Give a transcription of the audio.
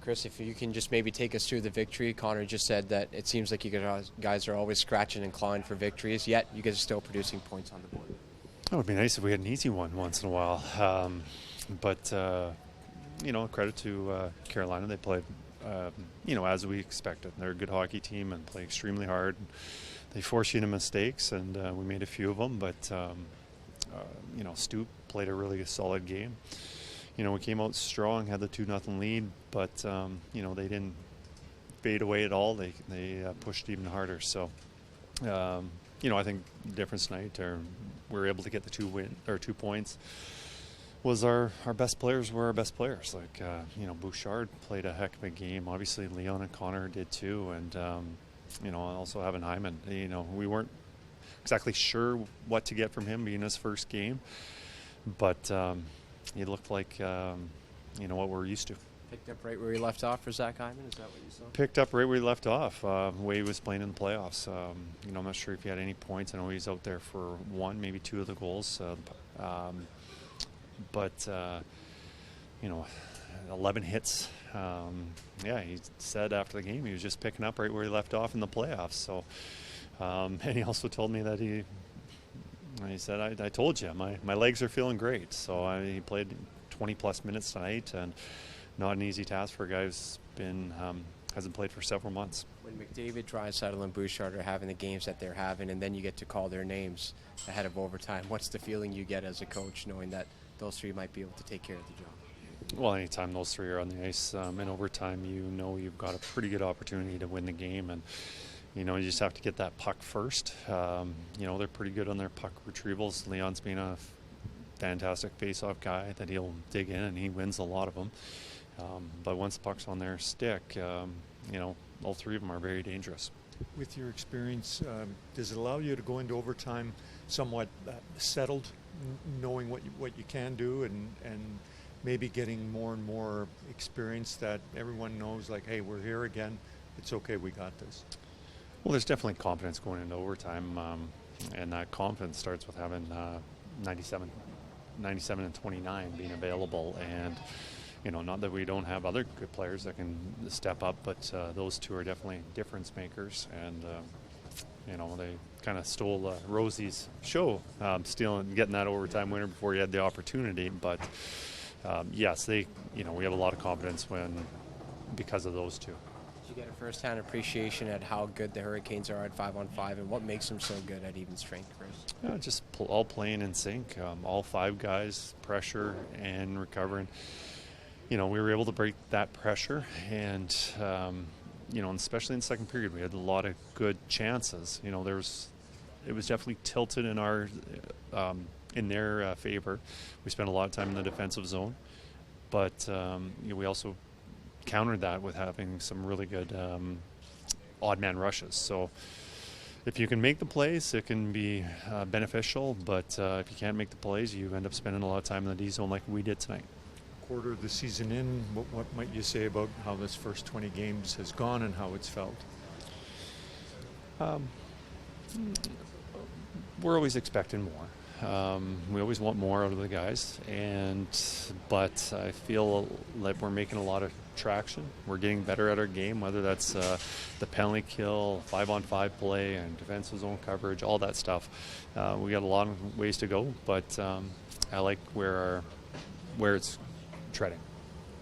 Kris, if you can just maybe take us through the victory. Connor just said that it seems like you guys are always scratching and clawing for victories, yet you guys are still producing points on the board. It would be nice if we had an easy one once in a while. But credit to Carolina. They played, as we expected. They're a good hockey team and play extremely hard. They force you into mistakes, and we made a few of them. But, Stoop played a really solid game. We came out strong, had the 2-0 lead, but, they didn't fade away at all. They pushed even harder. So, I think the difference tonight, we were able to get the 2 points, was our best players were our best players. Like, Bouchard played a heck of a game. Obviously, Leon and Connor did too. And, also having Hyman. We weren't exactly sure what to get from him being his first game. But he looked like, what we're used to. Picked up right where he left off for Zach Hyman? Is that what you saw? Picked up right where he left off, the way he was playing in the playoffs. I'm not sure if he had any points. I know he's out there for 1, maybe 2 of the goals. But 11 hits. He said after the game he was just picking up right where he left off in the playoffs. So, and he also told me that he said, I told you, my legs are feeling great. So he played 20-plus minutes tonight, and not an easy task for a guy who's hasn't played for several months. When McDavid, Draisaitl, and Bouchard are having the games that they're having, and then you get to call their names ahead of overtime, what's the feeling you get as a coach knowing that those 3 might be able to take care of the job? Well, anytime those 3 are on the ice in overtime, you've got a pretty good opportunity to win the game, and you just have to get that puck first. They're pretty good on their puck retrievals. Leon's being a fantastic face-off guy that he'll dig in, and he wins a lot of them. But once the puck's on their stick, all 3 of them are very dangerous. With your experience, does it allow you to go into overtime somewhat settled, knowing what you can do, and maybe getting more and more experience that everyone knows, like, hey, we're here again, it's okay, we got this? Well, there's definitely confidence going into overtime, and that confidence starts with having 97 and 29 being available, and not that we don't have other good players that can step up, but those 2 are definitely difference makers, and they kind of stole Rosie's show, getting that overtime winner before he had the opportunity. But yes, we have a lot of confidence because of those 2. Did you get a first-hand appreciation at how good the Hurricanes are at 5-on-5, and what makes them so good at even strength, Kris? Just all playing in sync. All 5 guys, pressure and recovering. We were able to break that pressure, and especially in the second period, we had a lot of good chances. It was definitely tilted in their favor. We spent a lot of time in the defensive zone, but we also countered that with having some really good odd man rushes. So if you can make the plays, it can be beneficial, but if you can't make the plays, you end up spending a lot of time in the D zone like we did tonight. Quarter of the season in, what might you say about how this first 20 games has gone and how it's felt? We're always expecting more. We always want more out of the guys, but I feel like we're making a lot of traction. We're getting better at our game, whether that's the penalty kill, 5-on-5 play, and defensive zone coverage, all that stuff. We got a lot of ways to go, but I like where it's treading.